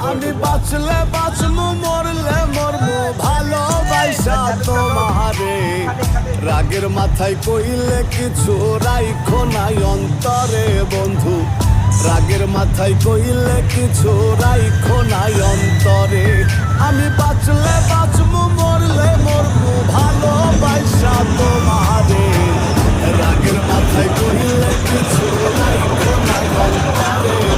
আমি বাঁচলে বাঁচমু মরলে মরমু ভালোবাসা তোমারে। রাগের মাথায় কইলে কিছু রাইখো নাই অন্তরে বন্ধু, রাগের মাথায় কইলে কিছু রাইখো নাই অন্তরে। আমি বাঁচলে বাঁচমু মরলে মরমু ভালোবাসা তোমারে। রাগের মাথায় কইলে কিছু রাইখো নাই অন্তরে।